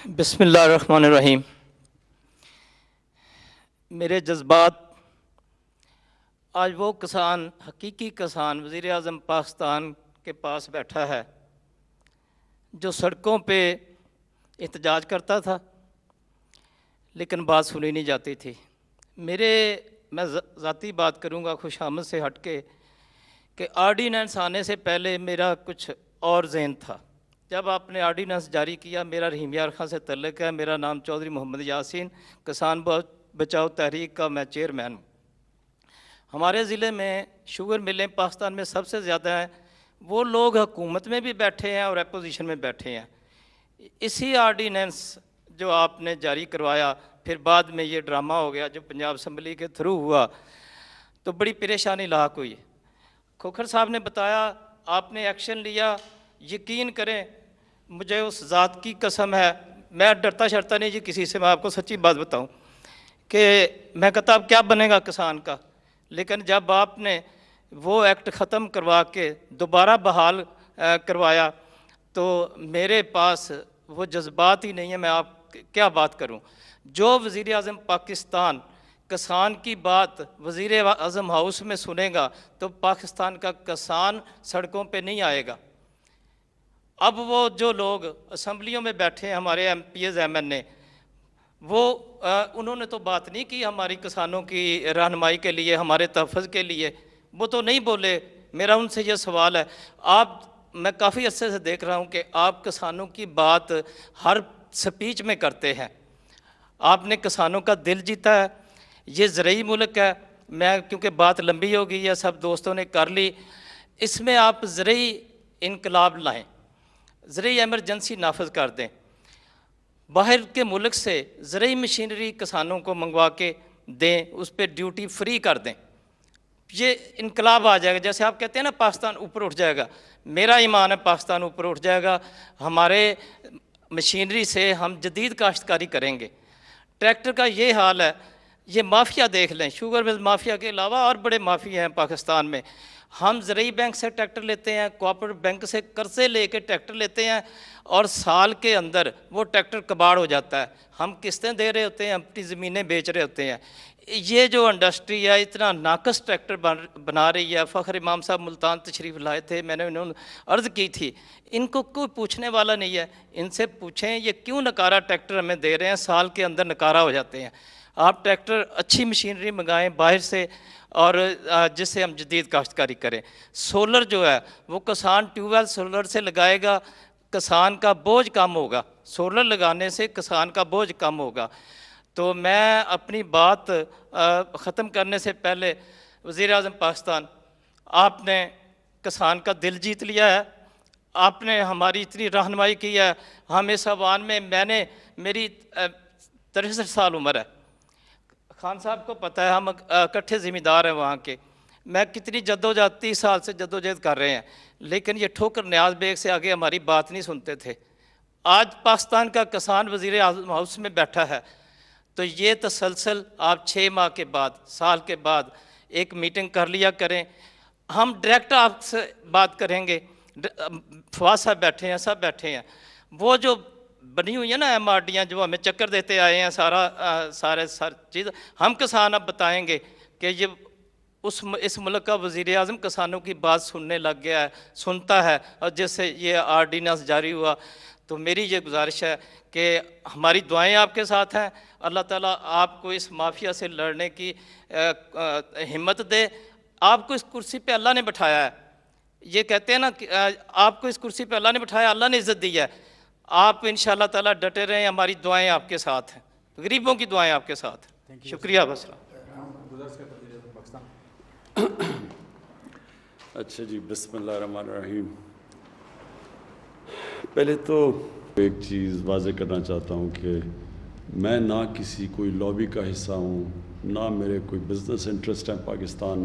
بسم اللہ الرحمن الرحیم۔ میرے جذبات آج وہ کسان، حقیقی کسان وزیر اعظم پاکستان کے پاس بیٹھا ہے جو سڑکوں پہ احتجاج کرتا تھا لیکن بات سنی نہیں جاتی تھی۔ میں ذاتی بات کروں گا خوش آمد سے ہٹ کے کہ آرڈیننس آنے سے پہلے میرا کچھ اور ذہن تھا۔ جب آپ نے آرڈیننس جاری کیا، میرا رحیم یار خان سے تعلق ہے، میرا نام چودھری محمد یاسین، کسان بچاؤ تحریک کا میں چیئرمین ہوں۔ ہمارے ضلع میں شوگر ملیں پاکستان میں سب سے زیادہ ہیں، وہ لوگ حکومت میں بھی بیٹھے ہیں اور اپوزیشن میں بیٹھے ہیں۔ اسی آرڈیننس جو آپ نے جاری کروایا، پھر بعد میں یہ ڈرامہ ہو گیا جو پنجاب اسمبلی کے تھرو ہوا، تو بڑی پریشانی لاحق ہوئی۔ کھوکھر صاحب نے بتایا آپ نے ایکشن لیا، یقین کریں مجھے اس ذات کی قسم ہے، میں ڈرتا شرتا نہیں جی کسی سے، میں آپ کو سچی بات بتاؤں کہ میں کہتا اب کیا بنے گا کسان کا، لیکن جب آپ نے وہ ایکٹ ختم کروا کے دوبارہ بحال کروایا تو میرے پاس وہ جذبات ہی نہیں ہیں، میں آپ کیا بات کروں۔ جو وزیر اعظم پاکستان کسان کی بات وزیر اعظم ہاؤس میں سنے گا تو پاکستان کا کسان سڑکوں پہ نہیں آئے گا۔ اب وہ جو لوگ اسمبلیوں میں بیٹھے ہیں، ہمارے MPs M N A, انہوں نے تو بات نہیں کی ہماری کسانوں کی رہنمائی کے لیے، ہمارے تحفظ کے لیے، وہ تو نہیں بولے۔ میرا ان سے یہ سوال ہے، میں کافی عرصے سے دیکھ رہا ہوں کہ آپ کسانوں کی بات ہر سپیچ میں کرتے ہیں، آپ نے کسانوں کا دل جیتا ہے۔ یہ زرعی ملک ہے، میں کیونکہ بات لمبی ہو گئی ہے، سب دوستوں نے کر لی، اس میں آپ زرعی انقلاب لائیں، زرعی ایمرجنسی نافذ کر دیں، باہر کے ملک سے زرعی مشینری کسانوں کو منگوا کے دیں، اس پہ ڈیوٹی فری کر دیں، یہ انقلاب آ جائے گا۔ جیسے آپ کہتے ہیں نا پاکستان اوپر اٹھ جائے گا، میرا ایمان ہے پاکستان اوپر اٹھ جائے گا۔ ہمارے مشینری سے ہم جدید کاشتکاری کریں گے۔ ٹریکٹر کا یہ حال ہے، یہ مافیا دیکھ لیں، شوگر مل مافیا کے علاوہ اور بڑے مافیا ہیں پاکستان میں۔ ہم زرعی بینک سے ٹریکٹر لیتے ہیں، کوآپریٹو بینک سے قرضے لے کے ٹریکٹر لیتے ہیں، اور سال کے اندر وہ ٹریکٹر کباڑ ہو جاتا ہے، ہم قسطیں دے رہے ہوتے ہیں، اپنی زمینیں بیچ رہے ہوتے ہیں۔ یہ جو انڈسٹری ہے اتنا ناقص ٹریکٹر بنا رہی ہے۔ فخر امام صاحب ملتان تشریف لائے تھے، میں نے انہوں نے عرض کی تھی، ان کو کوئی پوچھنے والا نہیں ہے، ان سے پوچھیں یہ کیوں نکارہ ٹریکٹر ہمیں دے رہے ہیں، سال کے اندر نکارہ ہو جاتے ہیں۔ آپ ٹریکٹر اچھی مشینری منگائیں باہر سے، اور جس سے ہم جدید کاشتکاری کریں۔ سولر جو ہے وہ کسان ٹیوب ویل سولر سے لگائے گا، کسان کا بوجھ کم ہوگا، سولر لگانے سے کسان کا بوجھ کم ہوگا۔ تو میں اپنی بات ختم کرنے سے پہلے وزیر اعظم پاکستان، آپ نے کسان کا دل جیت لیا ہے، آپ نے ہماری اتنی رہنمائی کی ہے۔ ہم اس عوام میں میری 63 سال عمر ہے، خان صاحب کو پتہ ہے، ہم اکٹھے ذمہ دار ہیں وہاں کے، میں کتنی جدوجہد 30 سال سے جدوجہد کر رہے ہیں، لیکن یہ ٹھوکر نیاز بیگ سے آگے ہماری بات نہیں سنتے تھے۔ آج پاکستان کا کسان وزیر اعظم ہاؤس میں بیٹھا ہے، تو یہ تسلسل آپ 6 ماہ کے بعد، سال کے بعد ایک میٹنگ کر لیا کریں، ہم ڈائریکٹ آپ سے بات کریں گے۔ فواز صاحب بیٹھے ہیں، سب بیٹھے ہیں، وہ جو بنی ہوئی ہیں نا ایم آر ڈیاں جو ہمیں چکر دیتے آئے ہیں، سارے چیز ہم کسان اب بتائیں گے کہ یہ اس ملک کا وزیر اعظم کسانوں کی بات سننے لگ گیا ہے، سنتا ہے، اور جس سے یہ آرڈیننس جاری ہوا۔ تو میری یہ گزارش ہے کہ ہماری دعائیں آپ کے ساتھ ہیں، اللہ تعالیٰ آپ کو اس مافیا سے لڑنے کی ہمت دے۔ آپ کو اس کرسی پہ اللہ نے بٹھایا ہے، یہ کہتے ہیں نا کہ آپ کو اس کرسی پہ اللہ نے بٹھایا، اللہ نے عزت دی ہے، آپ انشاءاللہ تعالیٰ ڈٹے رہیں، ہماری دعائیں آپ کے ساتھ ہیں، غریبوں کی دعائیں آپ کے ساتھ ہیں۔ شکریہ بس۔ اچھا جی، بسم اللہ الرحمن الرحیم۔ پہلے تو ایک چیز واضح کرنا چاہتا ہوں کہ میں نہ کسی کوئی لابی کا حصہ ہوں، نہ میرے کوئی بزنس انٹرسٹ ہے پاکستان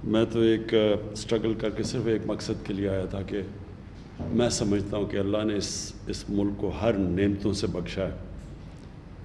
میں تو ایک سٹرگل کر کے صرف ایک مقصد کے لیے آیا تھا کہ میں سمجھتا ہوں کہ اللہ نے اس ملک کو ہر نعمتوں سے بخشا ہے۔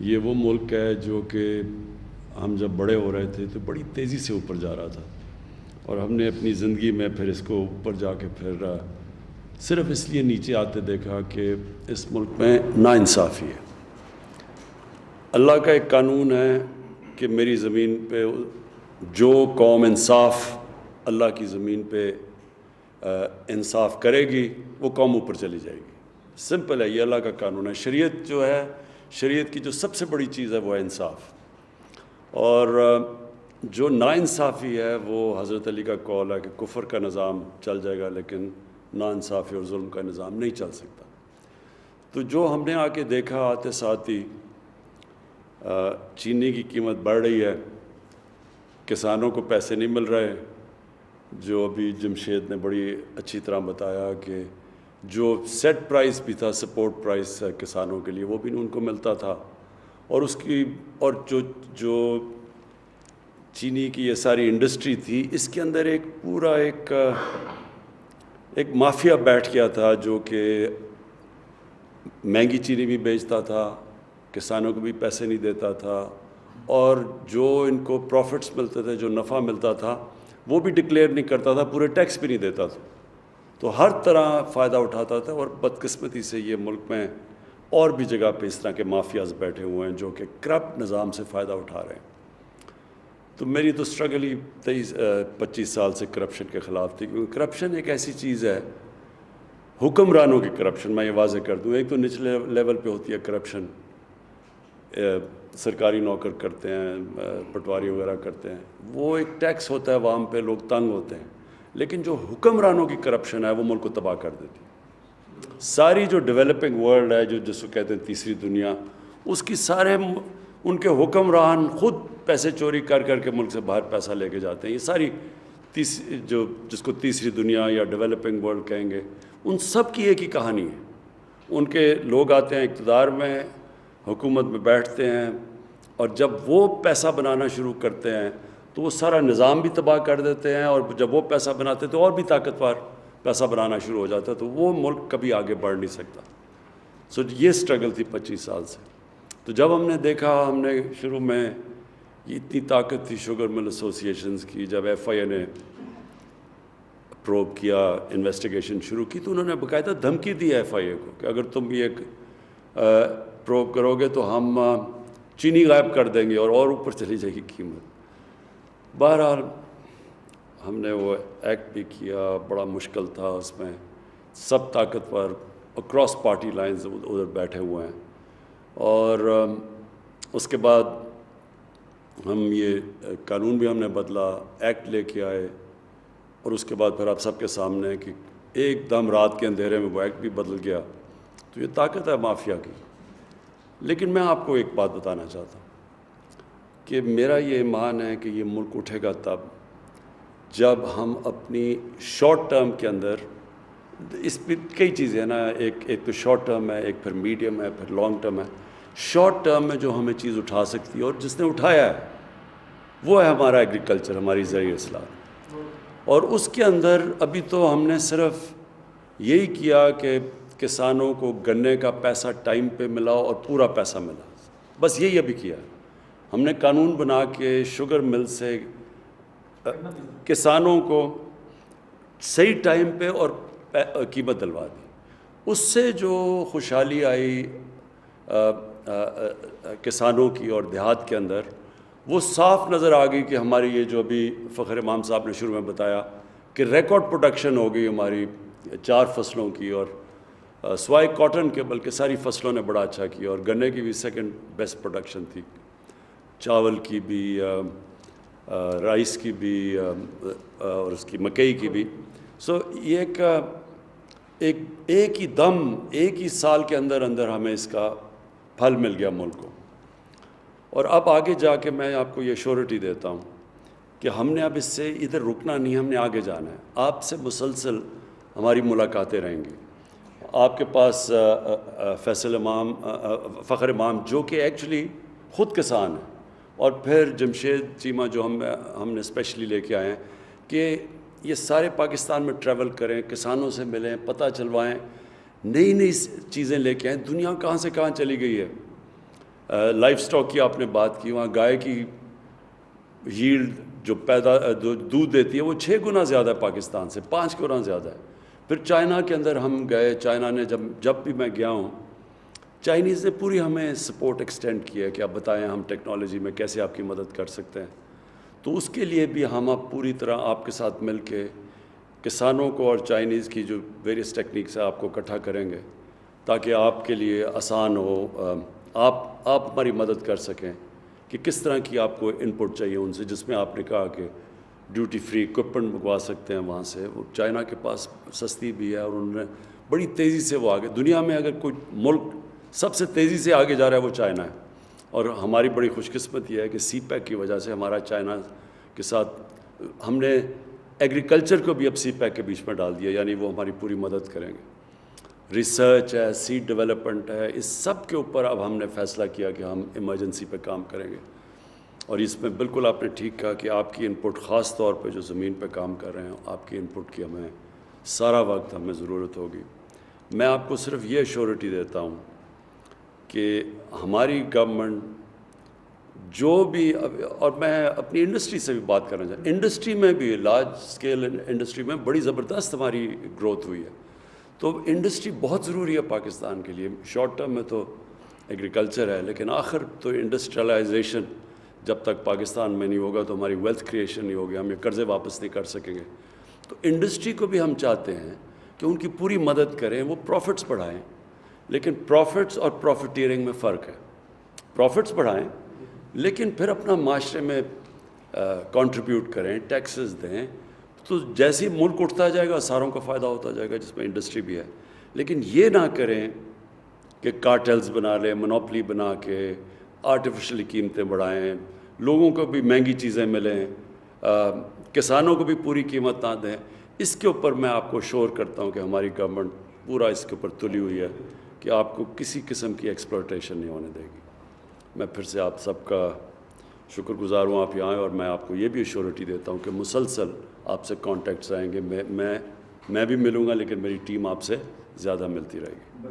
یہ وہ ملک ہے جو کہ ہم جب بڑے ہو رہے تھے تو بڑی تیزی سے اوپر جا رہا تھا، اور ہم نے اپنی زندگی میں پھر اس کو اوپر جا کے پھر صرف اس لیے نیچے آتے دیکھا کہ اس ملک میں ناانصافی ہے. اللہ کا ایک قانون ہے کہ میری زمین پہ جو قوم انصاف اللہ کی زمین پہ انصاف کرے گی وہ قوم اوپر چلی جائے گی. سمپل ہے, یہ اللہ کا قانون ہے. شریعت جو ہے, شریعت کی جو سب سے بڑی چیز ہے وہ ہے انصاف. اور جو ناانصافی ہے وہ حضرت علی کا قول ہے کہ کفر کا نظام چل جائے گا لیکن ناانصافی اور ظلم کا نظام نہیں چل سکتا. تو جو ہم نے آ کے دیکھا آتے ساتھ ہی چینی کی قیمت بڑھ رہی ہے, کسانوں کو پیسے نہیں مل رہے, جو ابھی جمشید نے بڑی اچھی طرح بتایا کہ جو سیٹ پرائس بھی تھا, سپورٹ پرائس کسانوں کے لیے, وہ بھی ان کو ملتا تھا. اور اس کی اور جو چینی کی یہ ساری انڈسٹری تھی, اس کے اندر ایک پورا ایک مافیا بیٹھ گیا تھا جو کہ مہنگی چینی بھی بیچتا تھا, کسانوں کو بھی پیسے نہیں دیتا تھا, اور جو ان کو پروفٹس ملتے تھے, جو نفع ملتا تھا, وہ بھی ڈکلیئر نہیں کرتا تھا, پورے ٹیکس بھی نہیں دیتا تھا. تو ہر طرح فائدہ اٹھاتا تھا. اور بدقسمتی سے یہ ملک میں اور بھی جگہ پہ اس طرح کے مافیاز بیٹھے ہوئے ہیں جو کہ کرپٹ نظام سے فائدہ اٹھا رہے ہیں. تو میری تو اسٹرگل ہی 25 سال سے کرپشن کے خلاف تھی, کیونکہ کرپشن ایک ایسی چیز ہے, حکمرانوں کی کرپشن, میں یہ واضح کر دوں. ایک تو نچلے لیول پہ ہوتی ہے کرپشن, سرکاری نوکر کرتے ہیں, پٹواری وغیرہ کرتے ہیں, وہ ایک ٹیکس ہوتا ہے عوام پہ, لوگ تنگ ہوتے ہیں. لیکن جو حکمرانوں کی کرپشن ہے وہ ملک کو تباہ کر دیتی ہے. ساری جو ڈیولپنگ ورلڈ ہے, جو جس کو کہتے ہیں تیسری دنیا, اس کی سارے ان کے حکمران خود پیسے چوری کر کر کے ملک سے باہر پیسہ لے کے جاتے ہیں. یہ ساری جس کو تیسری دنیا یا ڈیولپنگ ورلڈ کہیں گے, ان سب کی ایک ہی کہانی ہے. ان کے لوگ آتے ہیں اقتدار میں, حکومت میں بیٹھتے ہیں, اور جب وہ پیسہ بنانا شروع کرتے ہیں تو وہ سارا نظام بھی تباہ کر دیتے ہیں, اور جب وہ پیسہ بناتے ہیں تو اور بھی طاقتور پیسہ بنانا شروع ہو جاتا ہے, تو وہ ملک کبھی آگے بڑھ نہیں سکتا. یہ اسٹرگل تھی 25 سال سے. تو جب ہم نے دیکھا, ہم نے شروع میں یہ اتنی طاقت تھی شوگر مل ایسوسی ایشنز کی, جب ایف آئی اے نے پروب کیا, انویسٹیگیشن شروع کی, تو انہوں نے باقاعدہ دھمکی دی ایف آئی اے کو کہ اگر تم یہ پروب کرو گے تو ہم چینی غائب کر دیں گے اور اوپر چلی جائے گی قیمت. بہرحال ہم نے وہ ایکٹ بھی کیا, بڑا مشکل تھا اس میں, سب طاقتور اکراس پارٹی لائنز ادھر بیٹھے ہوئے ہیں. اور اس کے بعد ہم یہ قانون بھی ہم نے بدلا, ایکٹ لے کے آئے, اور اس کے بعد پھر آپ سب کے سامنے کہ ایک دم رات کے اندھیرے میں وہ ایکٹ بھی بدل گیا. تو یہ طاقت ہے مافیا کی. لیکن میں آپ کو ایک بات بتانا چاہتا ہوں کہ میرا یہ ایمان ہے کہ یہ ملک اٹھے گا تب جب ہم اپنی شارٹ ٹرم کے اندر, اس پہ کئی چیزیں ہیں نا, ایک تو شارٹ ٹرم ہے, ایک پھر میڈیم ہے, پھر لانگ ٹرم ہے. شارٹ ٹرم میں جو ہمیں چیز اٹھا سکتی ہے اور جس نے اٹھایا ہے وہ ہے ہمارا ایگریکلچر, ہماری زرعی اصلاحات. اور اس کے اندر ابھی تو ہم نے صرف یہی کیا کہ کسانوں کو گنے کا پیسہ ٹائم پہ ملا اور پورا پیسہ ملا, بس یہی ابھی کیا. ہم نے قانون بنا کے شوگر مل سے کسانوں کو صحیح ٹائم پہ اور قیمت دلوا دی. اس سے جو خوشحالی آئی کسانوں کی اور دیہات کے اندر, وہ صاف نظر آ گئی کہ ہماری یہ جو ابھی فخر امام صاحب نے شروع میں بتایا کہ ریکارڈ پروڈکشن ہو گئی ہماری 4 فصلوں کی, اور سوائے کاٹن کے بلکہ ساری فصلوں نے بڑا اچھا کیا, اور گنے کی بھی سیکنڈ بیسٹ پروڈکشن تھی, چاول کی بھی, رائس کی بھی, اور اس کی مکئی کی بھی. یہ ایک ہی دم ایک ہی سال کے اندر ہمیں اس کا پھل مل گیا ملک کو. اور اب آگے جا کے میں آپ کو یہ شورٹی دیتا ہوں کہ ہم نے اب اس سے ادھر رکنا نہیں, ہم نے آگے جانا ہے. آپ سے مسلسل ہماری ملاقاتیں رہیں گی. آپ کے پاس فخر امام جو کہ ایکچولی خود کسان ہیں, اور پھر جمشید چیمہ جو ہم نے اسپیشلی لے کے آئے ہیں کہ یہ سارے پاکستان میں ٹریول کریں, کسانوں سے ملیں, پتہ چلوائیں, نئی چیزیں لے کے آئیں. دنیا کہاں سے کہاں چلی گئی ہے. لائف سٹاک کی آپ نے بات کی, وہاں گائے کی ہیلڈ جو دودھ دیتی ہے وہ 6 گنا زیادہ ہے پاکستان سے, 5 گنا زیادہ ہے. پھر چائنا کے اندر ہم گئے. چائنا نے جب بھی میں گیا ہوں, چائنیز نے پوری ہمیں سپورٹ ایکسٹینڈ کیا ہے کہ آپ بتائیں ہم ٹیکنالوجی میں کیسے آپ کی مدد کر سکتے ہیں. تو اس کے لیے بھی ہم اب پوری طرح آپ کے ساتھ مل کے کسانوں کو اور چائنیز کی جو ویریس ٹیکنیکس ہے آپ کو اکٹھا کریں گے تاکہ آپ کے لیے آسان ہو, آپ ہماری مدد کر سکیں کہ کس طرح کی آپ کو ان پٹ چاہیے ان سے, جس میں آپ نے کہا کہ ڈیوٹی فری اکوپمنٹ منگوا سکتے ہیں وہاں سے. وہ چائنا کے پاس سستی بھی ہے اور انہوں نے بڑی تیزی سے وہ آگے, دنیا میں اگر کوئی ملک سب سے تیزی سے آگے جا رہا ہے وہ چائنا ہے. اور ہماری بڑی خوش قسمت یہ ہے کہ سی پیک کی وجہ سے ہمارا چائنا کے ساتھ ہم نے ایگریکلچر کو بھی اب سی پیک کے بیچ میں ڈال دیا, یعنی وہ ہماری پوری مدد کریں گے. ریسرچ ہے, سیڈ ڈیولپمنٹ ہے, اس سب کے اوپر اب ہم نے فیصلہ کیا کہ ہم ایمرجنسی پہ کام کریں گے. اور اس میں بالکل آپ نے ٹھیک کہا کہ آپ کی ان پٹ, خاص طور پہ جو زمین پہ کام کر رہے ہیں, آپ کی ان پٹ کی ہمیں سارا وقت ہمیں ضرورت ہوگی. میں آپ کو صرف یہ ایشورٹی دیتا ہوں کہ ہماری گورنمنٹ جو بھی, اور میں اپنی انڈسٹری سے بھی بات کرنا چاہتا ہوں, انڈسٹری میں بھی لارج اسکیل انڈسٹری میں بڑی زبردست ہماری گروتھ ہوئی ہے. تو انڈسٹری بہت ضروری ہے پاکستان کے لیے. شارٹ ٹرم میں تو ایگریکلچر ہے, لیکن آخر تو انڈسٹریلائزیشن جب تک پاکستان میں نہیں ہوگا تو ہماری ویلتھ کریشن نہیں ہوگی, ہم یہ قرضے واپس نہیں کر سکیں گے. تو انڈسٹری کو بھی ہم چاہتے ہیں کہ ان کی پوری مدد کریں, وہ پروفٹس بڑھائیں. لیکن پروفٹس اور پروفیٹیرنگ میں فرق ہے. پروفٹس بڑھائیں لیکن پھر اپنا معاشرے میں کنٹریبیوٹ کریں, ٹیکسز دیں, تو جیسے ہی ملک اٹھتا جائے گا ساروں کو فائدہ ہوتا جائے گا, جس میں انڈسٹری بھی ہے. لیکن یہ نہ کریں کہ کارٹلز بنا لیں, مونوپلی بنا کے آرٹیفیشلی قیمتیں بڑھائیں, لوگوں کو بھی مہنگی چیزیں ملیں, کسانوں کو بھی پوری قیمت نہ دیں. اس کے اوپر میں آپ کو شور کرتا ہوں کہ ہماری گورنمنٹ پورا اس کے اوپر تلی ہوئی ہے کہ آپ کو کسی قسم کی ایکسپلوٹیشن نہیں ہونے دے گی. میں پھر سے آپ سب کا شکر گزار ہوں آپ یہاں آئیں, اور میں آپ کو یہ بھی ایشورٹی دیتا ہوں کہ مسلسل آپ سے کانٹیکٹس آئیں گے. میں بھی ملوں گا, لیکن میری ٹیم آپ سے زیادہ ملتی رہے گی.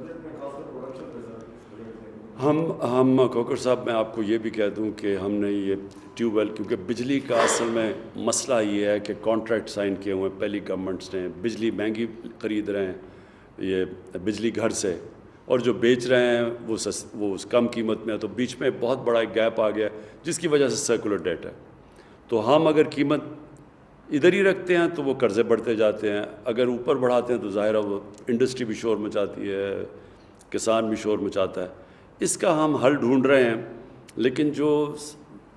ہم کوکر صاحب, میں آپ کو یہ بھی کہہ دوں کہ ہم نے یہ ٹیوب ویل, کیونکہ بجلی کا اصل میں مسئلہ یہ ہے کہ کانٹریکٹ سائن کیے ہوئے ہیں پہلی گورنمنٹس نے, بجلی مہنگی خرید رہے ہیں یہ بجلی گھر سے, اور جو بیچ رہے ہیں وہ کم قیمت میں ہے. تو بیچ میں بہت بڑا ایک گیپ آ گیا جس کی وجہ سے سرکولر ڈیٹ ہے. تو ہم اگر قیمت ادھر ہی رکھتے ہیں تو وہ قرضے بڑھتے جاتے ہیں, اگر اوپر بڑھاتے ہیں تو ظاہر ہے وہ انڈسٹری بھی شور مچاتی ہے, کسان بھی شور مچاتا ہے. اس کا ہم حل ڈھونڈ رہے ہیں. لیکن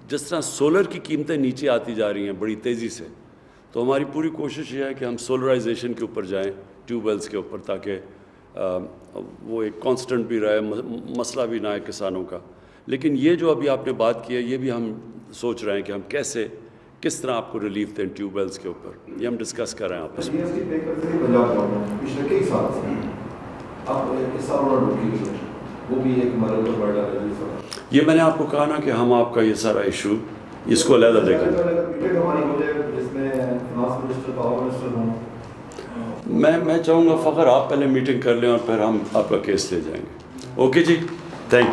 جس طرح سولر کی قیمتیں نیچے آتی جا رہی ہیں بڑی تیزی سے, تو ہماری پوری کوشش یہ ہے کہ ہم سولرائزیشن کے اوپر جائیں, ٹیوب ویلز کے اوپر, تاکہ وہ ایک کانسٹنٹ بھی رہے, مسئلہ بھی نہ آئے کسانوں کا. لیکن یہ جو ابھی آپ نے بات کی ہے, یہ بھی ہم سوچ رہے ہیں کہ ہم کس طرح آپ کو ریلیف دیں ٹیوب ویلز کے اوپر. یہ ہم ڈسکس کر رہے ہیں آپس میں. یہ میں نے آپ کو کہا نا کہ ہم آپ کا یہ سارا ایشو اس کو علیحدہ دیکھیں. میں چاہوں گا فخر آپ پہلے میٹنگ کر لیں اور پھر ہم آپ کا کیس لے جائیں گے. Okay ji, thank you.